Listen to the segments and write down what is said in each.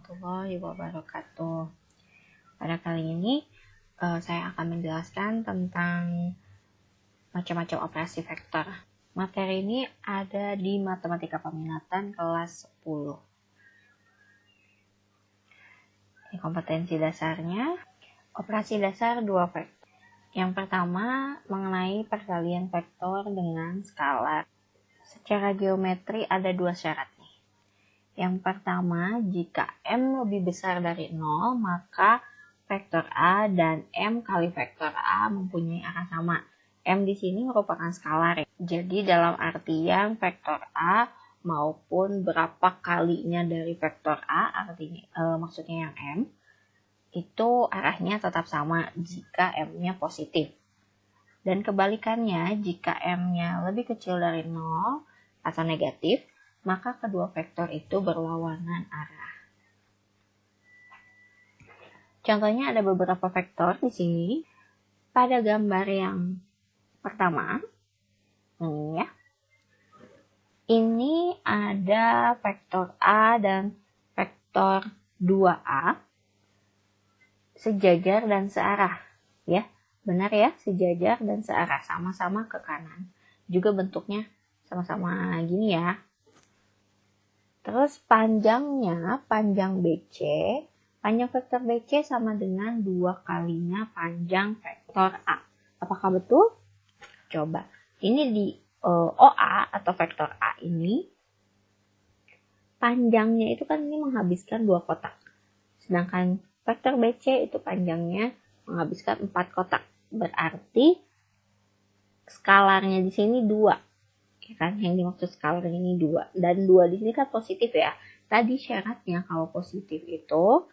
warahmatullahi wabarakatuh. Pada kali ini saya akan menjelaskan tentang macam-macam operasi vektor. Materi ini ada di Matematika Peminatan kelas 10. Ini kompetensi dasarnya, operasi dasar 2 vektor. Yang pertama mengenai perkalian vektor dengan skalar. Secara geometri ada 2 syarat nih. Yang pertama, jika M lebih besar dari 0, maka vektor A dan M kali vektor A mempunyai arah sama. M di sini merupakan skalar. Jadi dalam artian vektor A maupun berapa kalinya dari vektor A, artinya maksudnya yang M, itu arahnya tetap sama jika M-nya positif. Dan kebalikannya, jika M-nya lebih kecil dari 0 atau negatif, maka kedua vektor itu berlawanan arah. Contohnya ada beberapa vektor di sini. Pada gambar yang pertama, ini ya. Ini ada vektor A dan vektor 2A sejajar dan searah, ya. Benar ya, sejajar dan searah, sama-sama ke kanan. Juga bentuknya sama-sama gini ya. Terus panjangnya, panjang vektor BC sama dengan 2 kalinya panjang vektor A. Apakah betul? Coba. Ini di OA atau vektor A ini, panjangnya itu kan ini menghabiskan 2 kotak. Sedangkan vektor BC itu panjangnya menghabiskan 4 kotak. Berarti skalarnya di sini 2. Ya kan, yang dimaksud skalar ini 2, dan 2 di sini kan positif ya. Tadi syaratnya kalau positif itu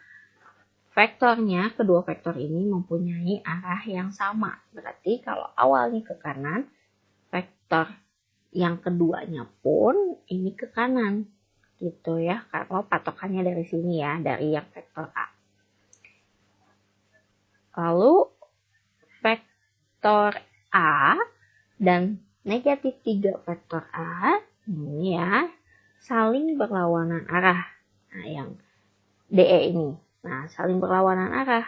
vektornya, kedua vektor ini mempunyai arah yang sama. Berarti kalau awalnya ke kanan, vektor yang keduanya pun ini ke kanan. Gitu ya, kalau patokannya dari sini ya, dari yang vektor A. Lalu vektor A dan negatif 3 vektor A ini ya saling berlawanan arah. Nah, yang DE ini. Nah, saling berlawanan arah.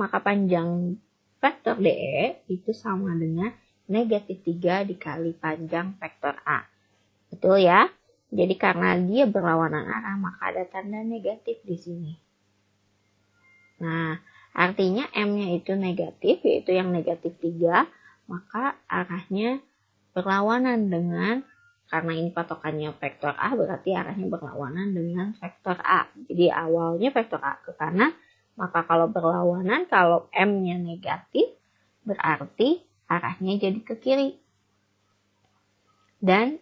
Maka panjang vektor DE itu sama dengan negatif 3 dikali panjang vektor A. Betul ya? Jadi karena dia berlawanan arah, maka ada tanda negatif di sini. Nah, artinya M-nya itu negatif, yaitu yang negatif 3, maka arahnya berlawanan dengan, karena ini patokannya vektor A, berarti arahnya berlawanan dengan vektor A. Jadi awalnya vektor A ke kanan, maka kalau berlawanan, kalau M-nya negatif, berarti arahnya jadi ke kiri. Dan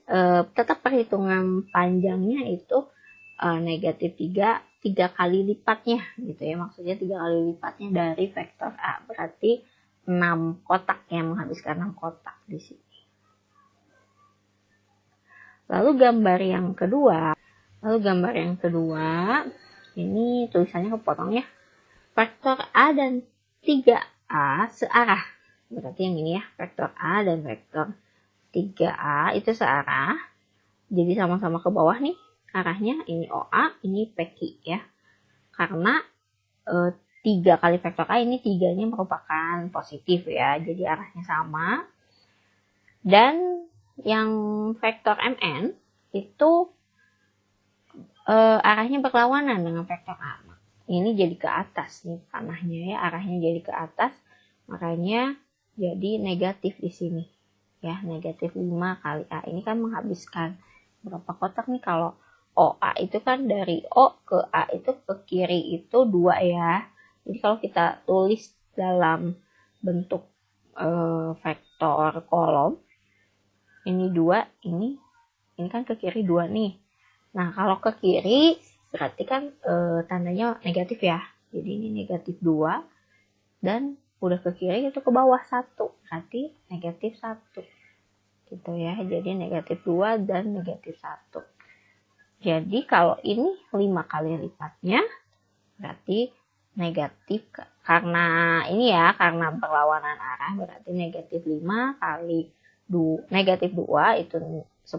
tetap perhitungan panjangnya itu negatif 3 kali lipatnya gitu ya, maksudnya 3 kali lipatnya dari vektor A, berarti 6 kotak yang menghabiskan 6 kotak di sini. Lalu gambar yang kedua, ini tulisannya kepotong ya. Vektor A dan 3A searah. Berarti yang ini ya, vektor A dan vektor 3A itu searah. Jadi sama-sama ke bawah nih arahnya, ini OA, ini PQ ya. Karena 3 kali vektor A ini 3-nya merupakan positif ya, jadi arahnya sama. Dan yang vektor MN itu arahnya berlawanan dengan vektor A. Ini jadi ke atas nih panahnya ya, arahnya jadi ke atas, makanya jadi negatif di sini ya, negatif 5 kali A. Ini kan menghabiskan berapa kotak nih? Kalau OA itu kan dari O ke A itu ke kiri itu 2 ya. Jadi kalau kita tulis dalam bentuk vektor kolom, ini 2, ini kan ke kiri 2 nih. Nah, kalau ke kiri berarti kan tandanya negatif ya. Jadi ini negatif 2, dan udah ke kiri itu ke bawah 1, berarti negatif 1. Gitu ya. Jadi negatif 2 dan negatif 1. Jadi kalau ini 5 kali lipatnya, berarti negatif, karena ini ya, karena berlawanan arah, berarti negatif 5 kali negatif 2 itu 10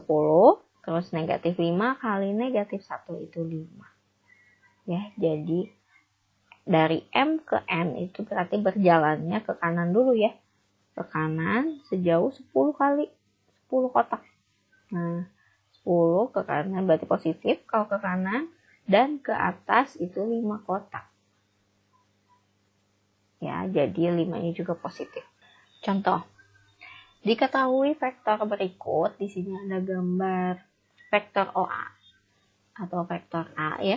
Terus negatif 5 kali negatif 1 itu 5. Ya, jadi dari M ke N itu berarti berjalannya ke kanan dulu ya. Ke kanan sejauh 10 kali 10 kotak. Nah, 10 ke kanan berarti positif kalau ke kanan, dan ke atas itu 5 kotak. Ya, jadi 5-nya juga positif. Contoh, diketahui vektor berikut, di sini ada gambar vektor OA atau vektor A ya.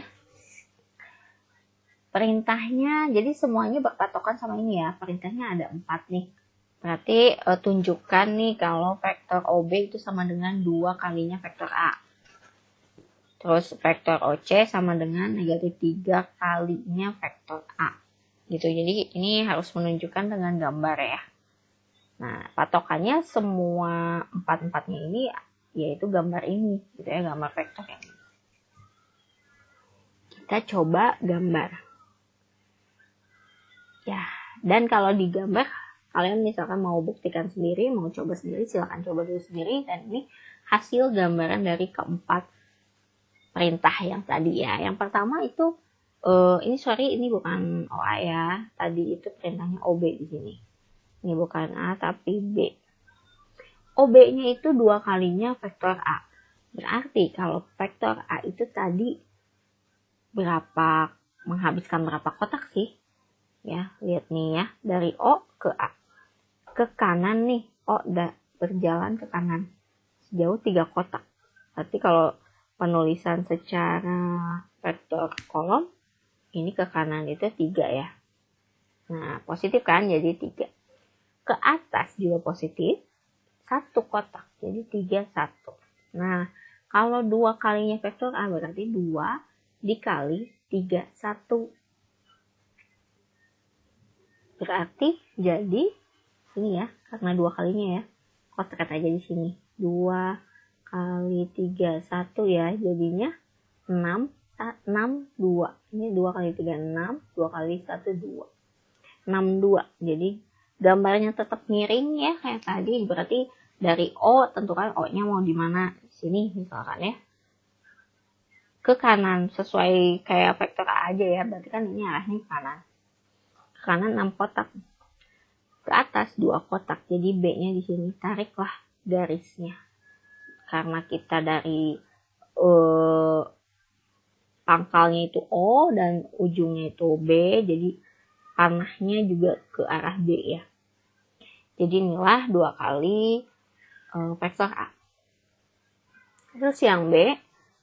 Perintahnya, jadi semuanya berpatokan sama ini ya. Perintahnya ada 4 nih. Berarti tunjukkan nih kalau vektor OB itu sama dengan 2 kalinya vektor A. Terus vektor OC sama dengan negatif 3 kalinya vektor A. Gitu. Jadi ini harus menunjukkan dengan gambar ya. Nah, patokannya semua 4-4-nya ini yaitu gambar ini, gitu ya, gambar vektor ini. Kita coba gambar. Ya, dan kalau digambar, kalian misalkan mau buktikan sendiri, mau coba sendiri, silahkan coba dulu sendiri. Dan ini hasil gambaran dari keempat perintah yang tadi ya. Yang pertama itu, ini bukan OA ya. Tadi itu perintahnya OB di sini. Ini bukan A tapi B. OB-nya itu 2 kalinya vektor A. Berarti kalau vektor A itu tadi menghabiskan berapa kotak sih? Ya, lihat nih ya, dari O ke A. Ke kanan nih, O berjalan ke kanan sejauh 3 kotak. Berarti kalau penulisan secara vektor kolom, ini ke kanan itu 3 ya. Nah, positif kan, jadi 3. Ke atas juga positif, 1 kotak, jadi 3, 1. Nah, kalau 2 kalinya vektor A berarti 2 dikali 3, 1. Berarti jadi ini ya, karena 2 kalinya ya, kotak aja di sini. 2 kali 3, 1 ya, jadinya 6, 2. Ini 2 kali 3, 6, 2 kali 1, 2. 6, 2. Jadi gambarnya tetap miring ya, kayak tadi. Berarti dari O, tentukan O-nya mau di mana. Sini misalkan ya. Ke kanan, sesuai kayak vektor A aja ya, berarti kan ini arahnya ke kanan. Ke kanan 6 kotak. Ke atas 2 kotak. Jadi B-nya di sini tariklah garisnya. Karena kita dari pangkalnya itu O dan ujungnya itu B, jadi panahnya juga ke arah B ya. Jadi inilah 2 kali vektor A. Terus yang B,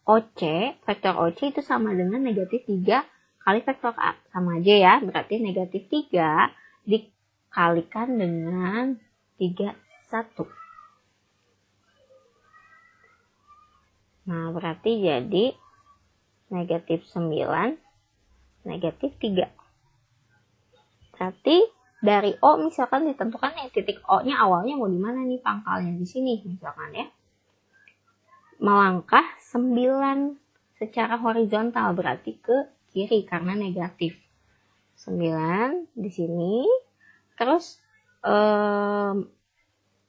OC, vektor OC itu sama dengan negatif 3 kali vektor A. Sama aja ya, berarti negatif 3 dikalikan dengan 3, 1. Nah, berarti jadi negatif 9, negatif 3. Berarti dari O misalkan ditentukan nih titik O-nya awalnya mau di mana nih, pangkalnya di sini misalkan ya. Melangkah 9 secara horizontal, berarti ke kiri karena negatif. 9 di sini. Terus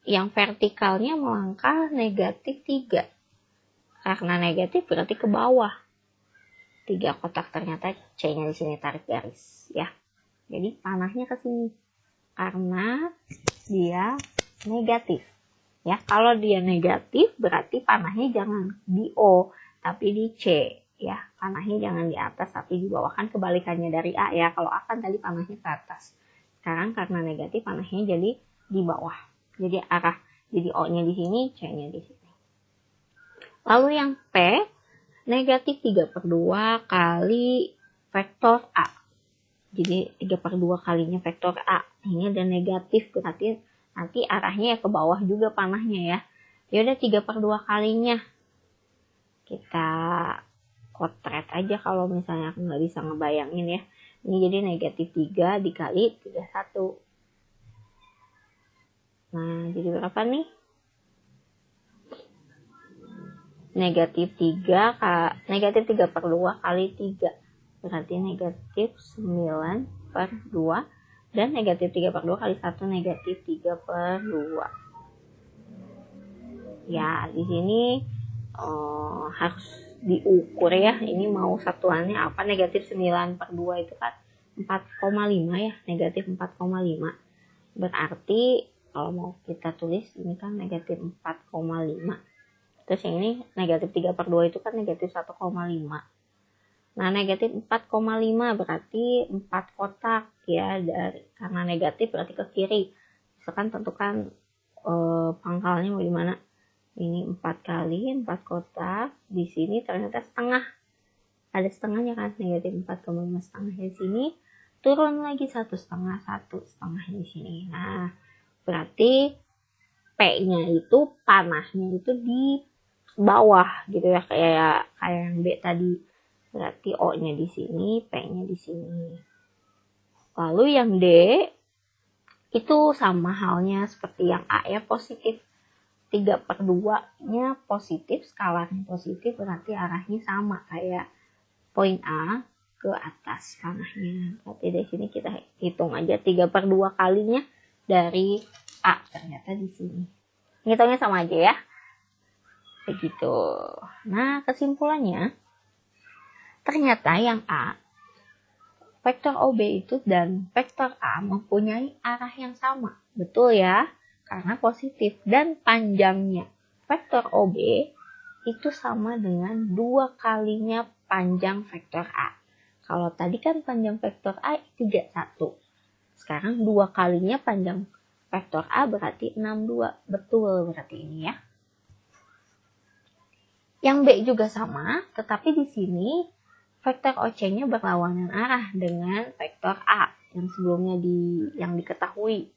yang vertikalnya melangkah negatif 3. Karena negatif berarti ke bawah. 3 kotak, ternyata C-nya di sini tarik garis ya. Jadi panahnya ke sini karena dia negatif. Ya, kalau dia negatif berarti panahnya jangan di O tapi di C ya. Panahnya jangan di atas tapi di bawah, kan kebalikannya dari A ya. Kalau A kan tadi panahnya ke atas. Sekarang karena negatif panahnya jadi di bawah. Jadi jadi O-nya di sini, C-nya di sini. Lalu yang P, negatif 3/2 kali vektor A. Jadi 3/2 kalinya vektor A. Ini ada negatif, berarti nanti arahnya ya ke bawah juga panahnya ya. Ya udah 3/2 kalinya. Kita kotret aja kalau misalnya aku nggak bisa ngebayangin ya. Ini jadi negatif 3 dikali 31. Nah, jadi berapa nih? Negatif 3/2 kali 3. Berarti negatif 9/2. Dan negatif 3/2 kali 1 negatif 3/2. Ya, di sini harus diukur ya, ini mau satuannya apa. Negatif 9/2 itu kan 4,5 ya, negatif 4,5. Berarti kalau mau kita tulis ini kan negatif 4,5. Terus yang ini negatif 3/2 itu kan negatif 1,5. Nah, negatif 4,5 berarti 4 kotak ya, karena negatif berarti ke kiri. Misalkan tentukan pangkalnya mau gimana. Ini 4 kali 4 kotak, di sini ternyata setengah. Ada setengahnya kan, negatif 4,5 setengah di sini. Turun lagi 1 setengah di sini. Nah, berarti P-nya itu panahnya itu di bawah gitu ya, kayak yang B tadi. Berarti O-nya di sini, P-nya di sini. Lalu yang D itu sama halnya seperti yang A ya, positif. 3/2-nya positif, skalarnya positif, berarti arahnya sama kayak poin A ke atas panahnya. Berarti dari sini kita hitung aja 3/2 kalinya dari A, ternyata di sini. Hitungnya sama aja ya. Begitu. Nah, kesimpulannya ternyata yang A, vektor OB itu dan vektor A mempunyai arah yang sama. Betul ya? Karena positif. Dan panjangnya vektor OB itu sama dengan 2 kalinya panjang vektor A. Kalau tadi kan panjang vektor A 31. Sekarang 2 kalinya panjang vektor A berarti 62. Betul berarti ini ya. Yang B juga sama, tetapi di sini vektor OC-nya berlawanan arah dengan vektor A yang sebelumnya yang diketahui.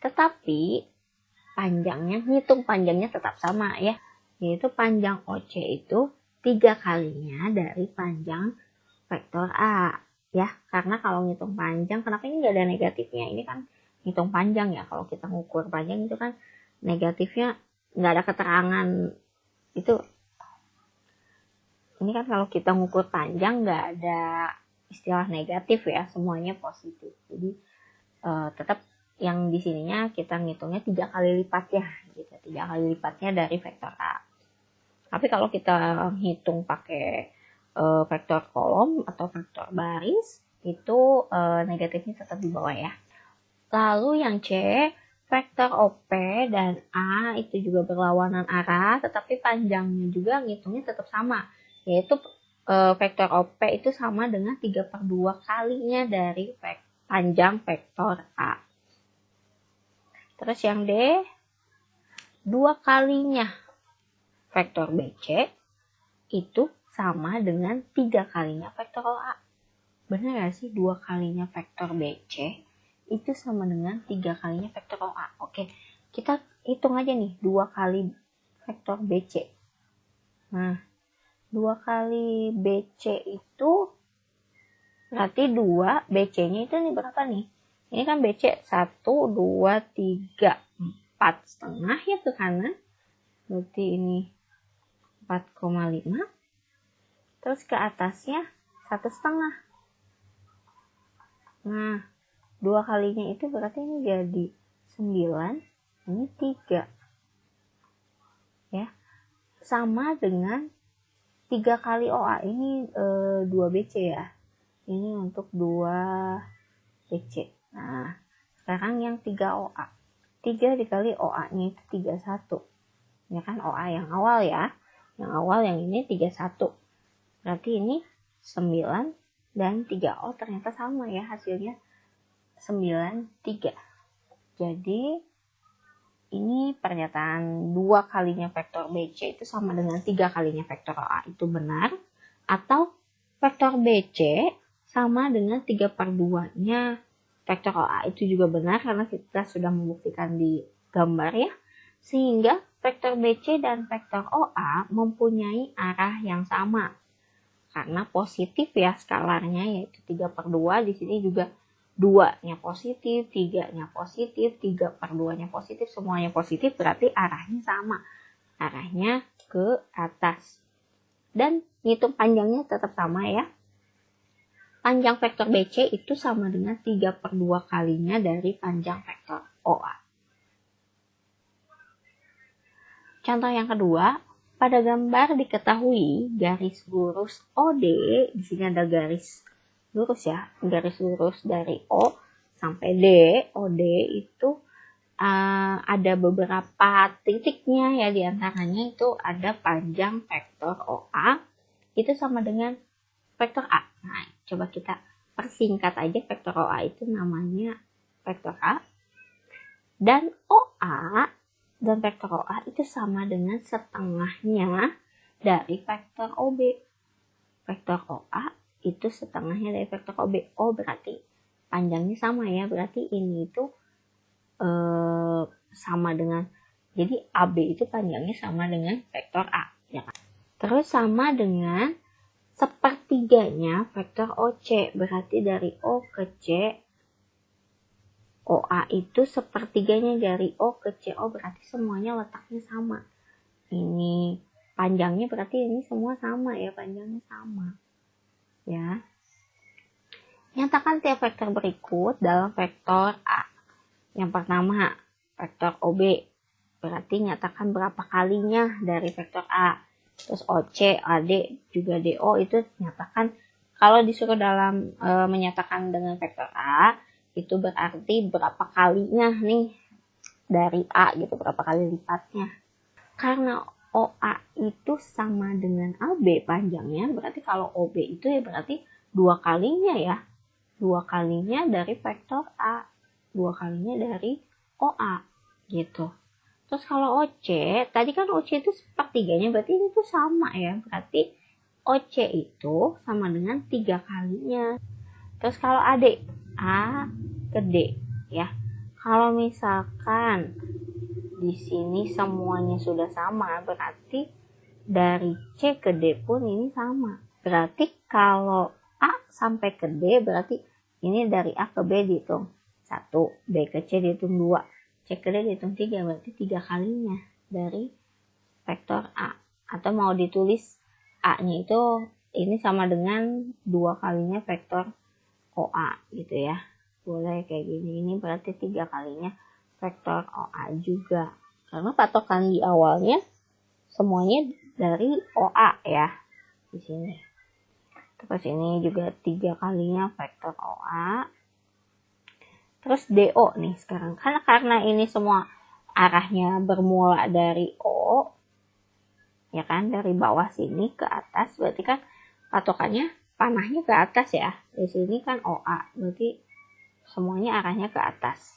Tetapi hitung panjangnya tetap sama ya, yaitu panjang OC itu 3 kalinya dari panjang vektor A ya. Karena kalau ngitung panjang, kenapa ini nggak ada negatifnya? Ini kan ngitung panjang ya, kalau kita ngukur panjang itu kan negatifnya nggak ada keterangan itu. Ini kan kalau kita ngukur panjang nggak ada istilah negatif ya, semuanya positif. Jadi tetap yang di sininya kita ngitungnya 3 kali lipat ya, gitu. 3 kali lipatnya dari vektor A. Tapi kalau kita hitung pakai vektor kolom atau vektor baris, itu negatifnya tetap di bawah ya. Lalu yang C, vektor OP dan A itu juga berlawanan arah, tetapi panjangnya juga ngitungnya tetap sama, yaitu vektor OP itu sama dengan 3/2 kalinya dari panjang vektor A. Terus yang D, 2 kalinya vektor BC itu sama dengan 3 kalinya vektor OA. Benar gak sih 2 kalinya vektor BC itu sama dengan 3 kalinya vektor OA? Oke, kita hitung aja nih 2 kali vektor BC. Nah, 2 kali BC itu berarti 2, BC-nya itu nih berapa nih? Ini kan BC 1, 2, 3, 4 setengah ya ke kanan. Berarti ini 4,5. Terus ke atasnya 1 setengah. Nah, 2 kalinya itu berarti ini jadi 9, ini 3. Ya. Sama dengan 3 kali OA, ini 2 BC ya. Ini untuk 2 BC. Nah, sekarang yang 3 OA. 3 dikali OA-nya itu 31. Ini kan OA yang awal ya. Yang awal yang ini 31. Berarti ini 9 dan 3O ternyata sama ya hasilnya. 9, 3. Jadi ini pernyataan 2 kalinya vektor BC itu sama dengan 3 kalinya vektor OA itu benar. Atau vektor BC sama dengan 3/2-nya vektor OA itu juga benar, karena kita sudah membuktikan di gambar ya. Sehingga vektor BC dan vektor OA mempunyai arah yang sama. Karena positif ya skalarnya, yaitu 3/2. Di sini juga 2-nya positif, 3-nya positif, 3/2-nya positif, semuanya positif, berarti arahnya sama. Arahnya ke atas. Dan hitung panjangnya tetap sama ya. Panjang vektor BC itu sama dengan 3/2 kalinya dari panjang vektor OA. Contoh yang kedua, Pada gambar diketahui garis lurus OD, di sini ada garis lurus ya, garis lurus dari O sampai D, OD itu ada beberapa titiknya ya, diantaranya itu ada panjang vektor OA itu sama dengan vektor A. Nah, coba kita persingkat aja, vektor OA itu namanya vektor A, dan OA dan vektor OA itu sama dengan setengahnya dari vektor OB. Vektor OA itu setengahnya dari vektor OB. Oh, berarti panjangnya sama ya, berarti ini itu sama dengan, jadi AB itu panjangnya sama dengan vektor A, ya kan? Terus sama dengan sepertiganya vektor OC, berarti dari O ke C, OA itu sepertiganya dari O ke C. Oh, berarti semuanya letaknya sama. Ini panjangnya berarti ini semua sama ya, panjangnya sama. Ya. Nyatakan tiap vektor berikut dalam vektor A. Yang pertama, vektor OB. Berarti nyatakan berapa kalinya dari vektor A. Terus OC, AD, juga DO itu nyatakan, kalau disuruh dalam menyatakan dengan vektor A, itu berarti berapa kalinya nih dari A gitu, berapa kali lipatnya. Karena OA itu sama dengan AB panjangnya, berarti kalau OB itu ya berarti 2 kalinya ya. 2 kalinya dari vektor A, 2 kalinya dari OA gitu. Terus kalau OC, tadi kan OC itu sepertiganya, berarti ini tuh sama ya. Berarti OC itu sama dengan 3 kalinya. Terus kalau AD, A ke D ya. Kalau misalkan di sini semuanya sudah sama, berarti dari C ke D pun ini sama. Berarti kalau A sampai ke D, berarti ini dari A ke B dihitung 1, B ke C dihitung 2, C ke D dihitung 3, berarti 3 kalinya dari vektor A. Atau mau ditulis A-nya itu ini sama dengan 2 kalinya vektor OA gitu ya. Boleh kayak gini, ini berarti 3 kalinya vektor OA juga. Karena patokan di awalnya semuanya dari OA ya di sini. Terus ini juga 3 kalinya vektor OA. Terus DO nih sekarang. Karena ini semua arahnya bermula dari O, ya kan, dari bawah sini ke atas, berarti kan patokannya panahnya ke atas ya. Di sini kan OA, berarti semuanya arahnya ke atas.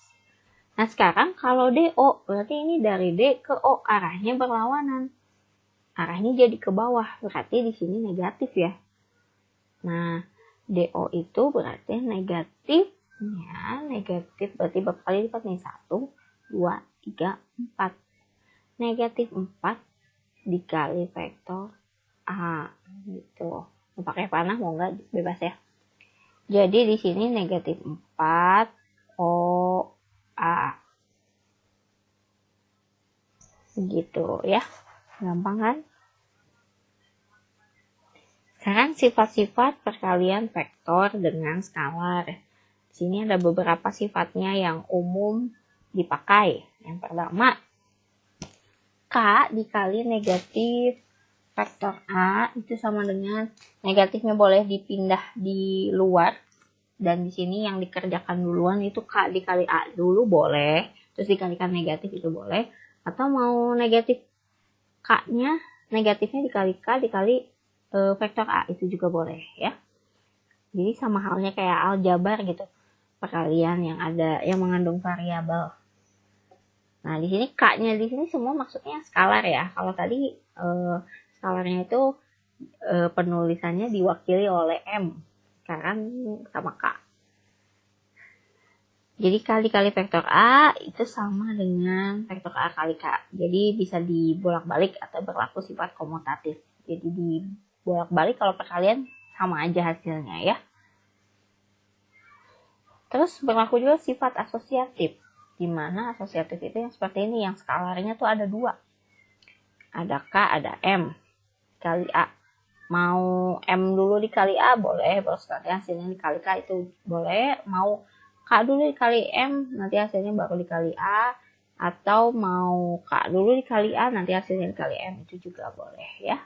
Nah sekarang kalau DO, berarti ini dari D ke O arahnya berlawanan. Arahnya jadi ke bawah, berarti di sini negatif ya. Nah DO itu berarti negatifnya, negatif berarti berapa kali lipat nih? 1, 2, 3, 4. Negatif 4 dikali vektor A gitu. Mau pakai panah mau nggak, bebas ya. Jadi di sini negatif 4 OA. Gitu ya. Gampang kan? Sekarang sifat-sifat perkalian vektor dengan skalar. Di sini ada beberapa sifatnya yang umum dipakai. Yang pertama, K dikali negatif vektor A itu sama dengan, negatifnya boleh dipindah di luar, dan di sini yang dikerjakan duluan itu K dikali A dulu boleh, terus dikalikan negatif itu boleh, atau mau negatif K-nya, negatifnya dikali K dikali vektor A itu juga boleh ya. Jadi sama halnya kayak aljabar gitu, perkalian yang ada yang mengandung variabel. Nah di sini K-nya di sini semua maksudnya skalar ya. Kalau tadi skalarnya itu penulisannya diwakili oleh M, sekarang sama K. Jadi kali-kali vektor A itu sama dengan vektor A kali K. Jadi bisa dibolak-balik atau berlaku sifat komutatif. Jadi dibolak-balik kalau perkalian sama aja hasilnya ya. Terus berlaku juga sifat asosiatif. Dimana asosiatif itu yang seperti ini, yang skalarnya tuh ada 2. Ada K, ada M. Kali A. Mau M dulu dikali A boleh, baru sekali hasilnya dikali K itu boleh. Mau K dulu dikali M, nanti hasilnya baru dikali A. atau mau K dulu dikali A, nanti hasilnya dikali M, itu juga boleh ya.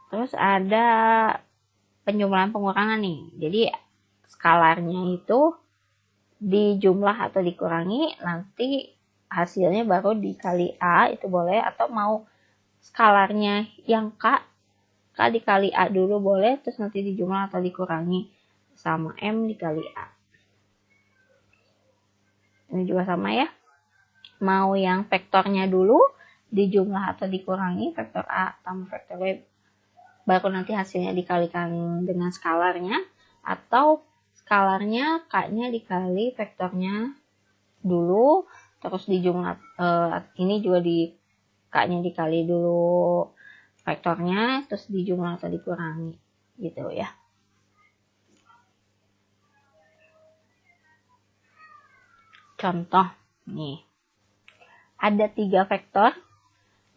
Terus ada penjumlahan pengurangan nih. Jadi skalarnya itu dijumlah atau dikurangi, nanti hasilnya baru dikali A, itu boleh. Atau mau skalarnya yang K dikali A dulu boleh, terus nanti dijumlah atau dikurangi sama M dikali A. Ini juga sama ya. Mau yang vektornya dulu dijumlah atau dikurangi, vektor A tambah vektor B, baru nanti hasilnya dikalikan dengan skalarnya, atau skalarnya K-nya dikali vektornya dulu, terus dijumlah, ini juga di K-nya dikali dulu vektornya, terus dijumlah atau dikurangi gitu ya. Contoh nih, ada 3 vektor.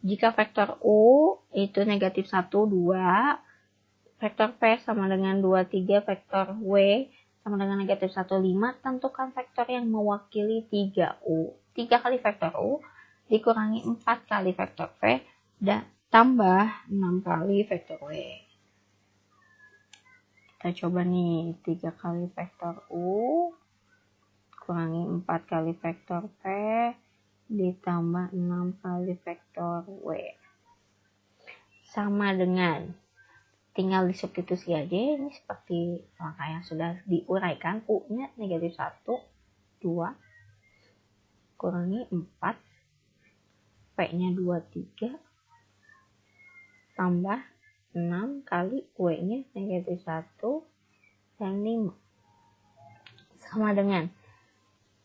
Jika vektor U itu negatif 1, 2, vektor P sama dengan 2, 3, vektor W sama dengan negatif 1, 5, tentukan vektor yang mewakili 3U. 3 kali vektor U dikurangi 4 kali vektor P dan tambah 6 kali vektor W. Kita coba nih, 3 kali vektor U kurangi 4 kali vektor P ditambah 6 kali vektor W. Sama dengan, tinggal disubstitusi aja, ini seperti langkah yang sudah diuraikan. U-nya negatif 1, 2, kurangi 4, P-nya 2, 3, tambah 6 kali W-nya negatif 1 dan 5. Sama dengan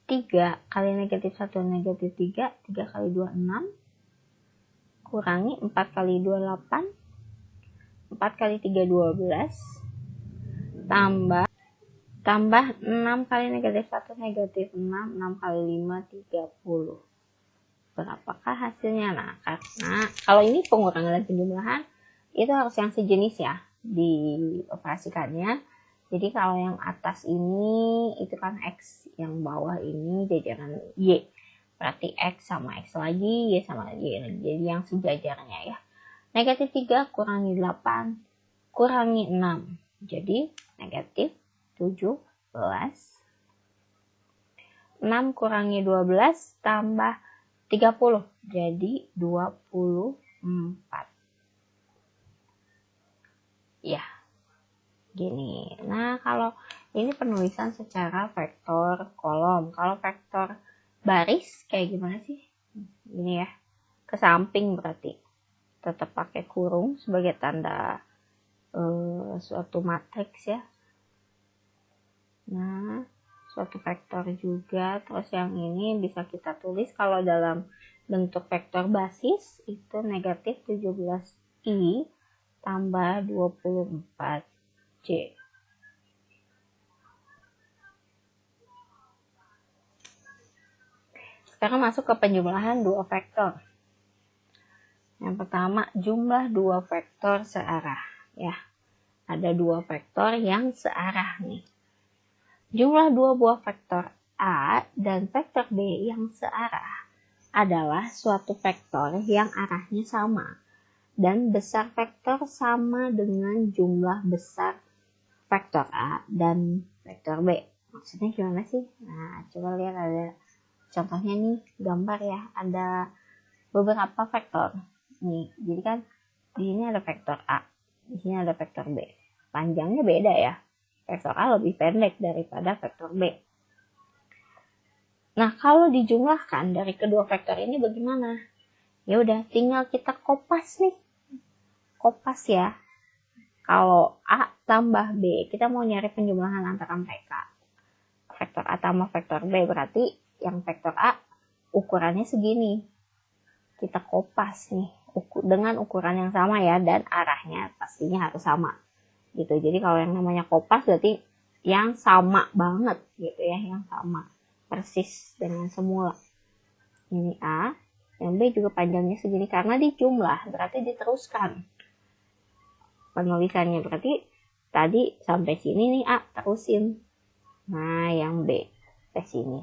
3 kali negatif 1 negatif 3, 3 kali 2, 6, kurangi 4 kali 2, 8, 4 kali 3, 12, tambah 6 kali negatif 1 negatif 6, 6 kali 5, 30. Berapakah hasilnya? Nah, karena kalau ini pengurangan dan penjumlahan, itu harus yang sejenis ya dioperasikannya. Jadi kalau yang atas ini itu kan X, yang bawah ini jajaran Y. Berarti X sama X lagi, Y sama Y lagi. Jadi yang sejajarnya ya. Negatif 3 kurangi 8, kurangi 6. Jadi negatif 17. 6 kurangi 12 tambah 30. Jadi 24. Ya. Gini. Nah, kalau ini penulisan secara vektor kolom. Kalau vektor baris kayak gimana sih? Ini ya. Ke samping berarti. Tetap pakai kurung sebagai tanda suatu matriks ya. Nah, suatu vektor juga. Terus yang ini bisa kita tulis kalau dalam bentuk vektor basis itu negatif 17i tambah 24. C. Sekarang masuk ke penjumlahan dua vektor. Yang pertama, jumlah dua vektor searah. Ya, ada dua vektor yang searah nih. Jumlah dua buah vektor A dan vektor B yang searah adalah suatu vektor yang arahnya sama dan besar vektor sama dengan jumlah besar vektor A dan vektor B. Maksudnya gimana sih? Nah, coba lihat, ada contohnya nih, gambar ya. Ada beberapa vektor. Nih, jadi kan di sini ada vektor A, di sini ada vektor B. Panjangnya beda ya. Vektor A lebih pendek daripada vektor B. Nah, kalau dijumlahkan dari kedua vektor ini bagaimana? Ya udah, tinggal kita kopas nih. Kopas ya. Kalau A tambah B, kita mau nyari penjumlahan antara mereka. Vektor A tambah vektor B, berarti yang vektor A ukurannya segini. Kita kopas nih dengan ukuran yang sama ya, dan arahnya pastinya harus sama. Gitu. Jadi kalau yang namanya kopas berarti yang sama banget gitu ya, yang sama persis dengan semula. Ini A, yang B juga panjangnya segini karena dijumlah, berarti diteruskan penulisannya, berarti tadi sampai sini nih A terusin. Nah, yang B ke sini.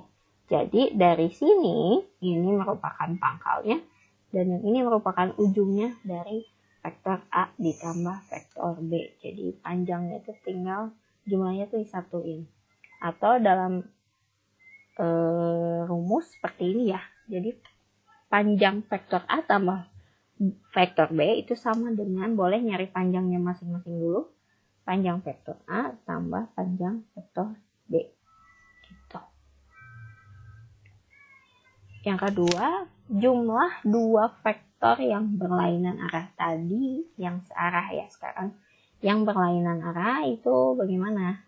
Jadi dari sini ini merupakan pangkalnya dan yang ini merupakan ujungnya dari vektor A ditambah vektor B. Jadi panjangnya itu tinggal jumlahnya tuh disatuin. Atau dalam rumus seperti ini ya. Jadi panjang vektor A tambah vektor B itu sama dengan, boleh nyari panjangnya masing-masing dulu. Panjang vektor A tambah panjang vektor B. Yang kedua, jumlah dua vektor yang berlainan arah. Tadi yang searah ya, sekarang yang berlainan arah itu bagaimana?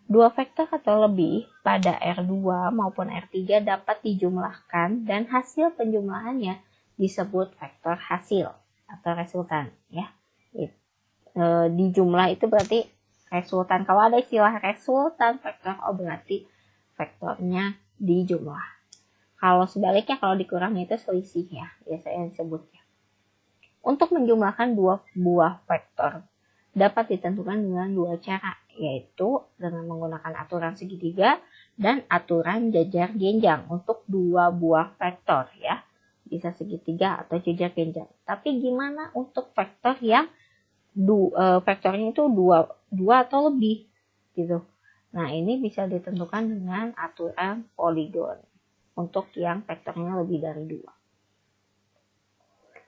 Dua vektor atau lebih pada R2 maupun R3 dapat dijumlahkan dan hasil penjumlahannya disebut vektor hasil atau resultan ya. Dijumlah itu berarti resultan. Kalau ada istilah resultan vektor, berarti vektornya dijumlah. Kalau sebaliknya, kalau dikurangi itu selisih ya, biasanya disebutnya. Untuk menjumlahkan dua buah vektor dapat ditentukan dengan dua cara, yaitu dengan menggunakan aturan segitiga dan aturan jajar genjang untuk dua buah vektor ya. Bisa segitiga atau jajar genjang. Tapi gimana untuk vektor yang vektornya itu dua atau lebih gitu. Nah, ini bisa ditentukan dengan aturan poligon untuk yang vektornya lebih dari 2.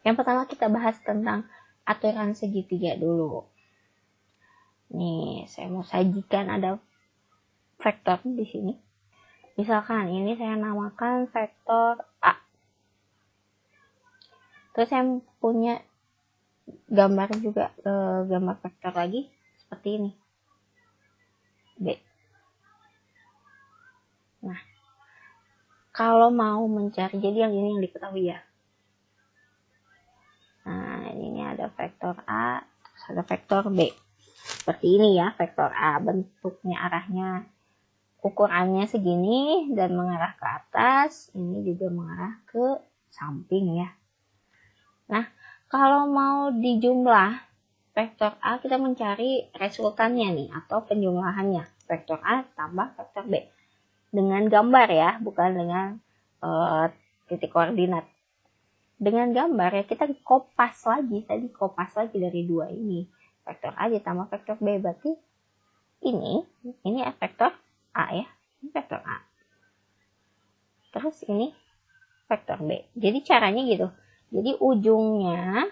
Yang pertama kita bahas tentang aturan segitiga dulu. Nih, saya mau sajikan ada vektor di sini. Misalkan ini saya namakan vektor A. Terus saya punya gambar juga, gambar vektor lagi seperti ini. B. Nah, kalau mau mencari, jadi yang ini yang diketahui ya. Nah, ini ada vektor A, terus ada vektor B. Seperti ini ya, vektor A. Bentuknya, arahnya, ukurannya segini dan mengarah ke atas. Ini juga mengarah ke samping ya. Nah, kalau mau dijumlah vektor A, kita mencari resultannya nih, atau penjumlahannya. Vektor A tambah vektor B. Dengan gambar ya, bukan dengan titik koordinat. Dengan gambar ya, kita kopas lagi, tadi kopas lagi dari dua ini. Vektor A ditambah vektor B, berarti ini vektor A ya, ini vektor A. Terus ini vektor B. Jadi caranya gitu. Jadi ujungnya,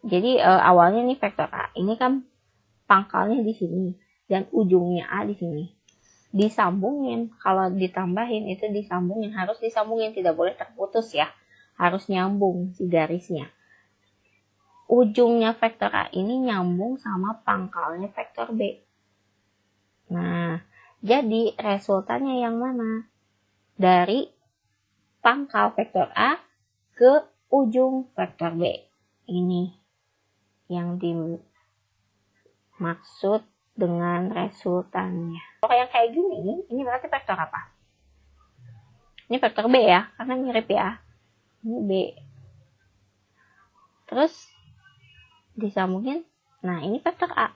jadi awalnya ini vektor A. Ini kan pangkalnya di sini dan ujungnya A di sini. Disambungin, kalau ditambahin itu disambungin, harus disambungin, tidak boleh terputus ya, harus nyambung si garisnya. Ujungnya vektor A ini nyambung sama pangkalnya vektor B. Nah, jadi resultannya yang mana? Dari pangkal vektor A ke ujung vektor B. Ini yang dimaksud dengan resultannya. Kalau yang kayak gini, ini berarti vektor apa? Ini vektor B ya, karena mirip ya. Ini B. Terus disambungin. Nah, ini vektor A.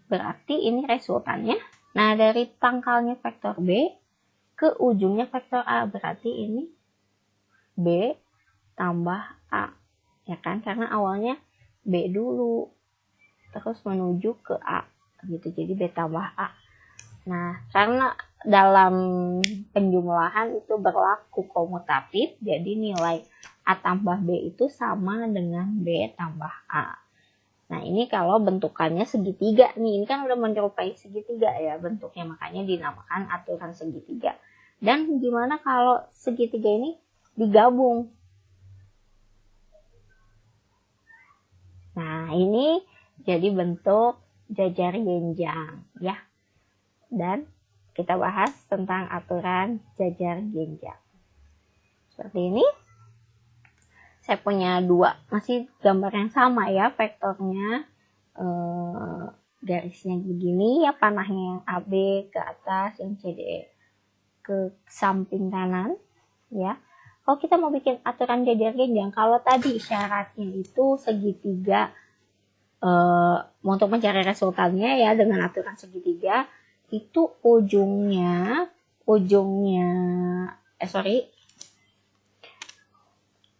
Berarti ini resultannya. Nah, dari pangkalnya vektor B ke ujungnya vektor A. Berarti ini B tambah A. Ya kan? Karena awalnya B dulu. Terus menuju ke A gitu, jadi B tambah A. Nah, karena dalam penjumlahan itu berlaku komutatif, jadi nilai A tambah B itu sama dengan B tambah A. Nah, ini kalau bentukannya segitiga nih, ini kan udah menyerupai segitiga ya bentuknya, makanya dinamakan aturan segitiga. Dan gimana kalau segitiga ini digabung? Nah, ini jadi bentuk jajar genjang ya. Dan kita bahas tentang aturan jajar genjang. Seperti ini. Saya punya dua, masih gambar yang sama ya, vektornya garisnya begini ya, panahnya yang AB ke atas, yang CD ke samping kanan ya. Kalau kita mau bikin aturan jajar genjang, kalau tadi syaratnya itu segitiga, untuk mencari resultannya ya dengan aturan segitiga, itu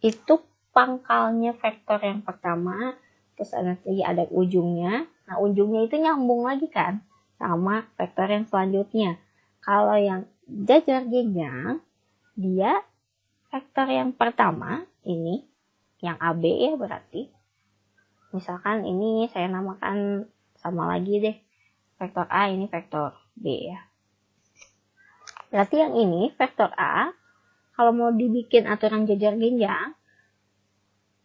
itu pangkalnya vektor yang pertama, terus nanti ada ujungnya. Nah, ujungnya itu nyambung lagi kan sama vektor yang selanjutnya. Kalau yang jajar genjang, dia vektor yang pertama ini, yang AB ya berarti. Misalkan ini saya namakan sama lagi deh, vektor A, ini vektor B ya. Berarti yang ini vektor A, kalau mau dibikin aturan jajar genjang,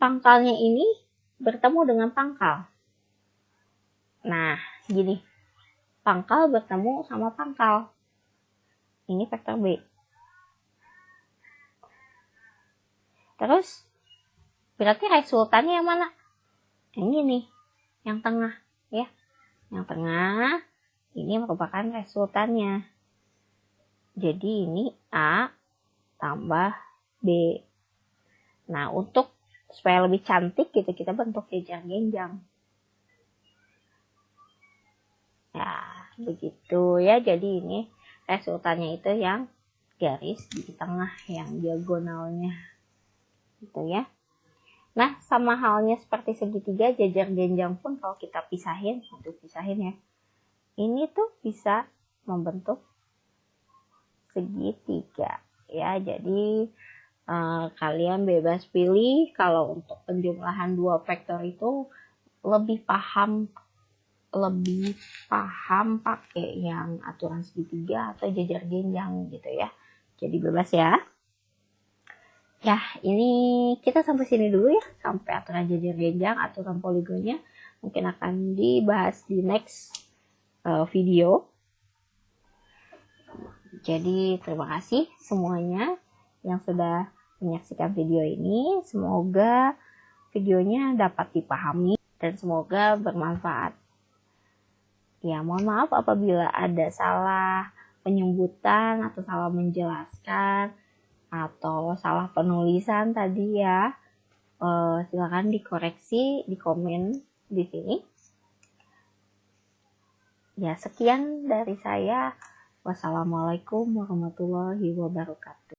pangkalnya ini bertemu dengan pangkal. Nah, gini. Pangkal bertemu sama pangkal. Ini vektor B. Terus, berarti resultannya yang mana? Yang ini nih, yang tengah. Ya, yang tengah, ini merupakan resultannya. Jadi ini A tambah B. Nah, supaya lebih cantik gitu, kita bentuk jajar genjang. Ya, begitu ya. Jadi ini resultannya itu yang garis di tengah, yang diagonalnya. Gitu ya. Nah, sama halnya seperti segitiga, jajar genjang pun kalau kita pisahin ya. Ini tuh bisa membentuk segitiga. Ya, jadi kalian bebas pilih. Kalau untuk penjumlahan dua vektor itu lebih paham pakai yang aturan segitiga atau jajar genjang gitu ya. Jadi bebas ya. Ya, ini kita sampai sini dulu ya. Sampai aturan jajar genjang, aturan poligonnya. Mungkin akan dibahas di next video. Jadi terima kasih semuanya yang sudah menyaksikan video ini. Semoga videonya dapat dipahami dan semoga bermanfaat. Ya, mohon maaf apabila ada salah penyebutan atau salah menjelaskan atau salah penulisan tadi ya. Silakan dikoreksi di komen di sini. Ya, sekian dari saya. Wassalamualaikum warahmatullahi wabarakatuh.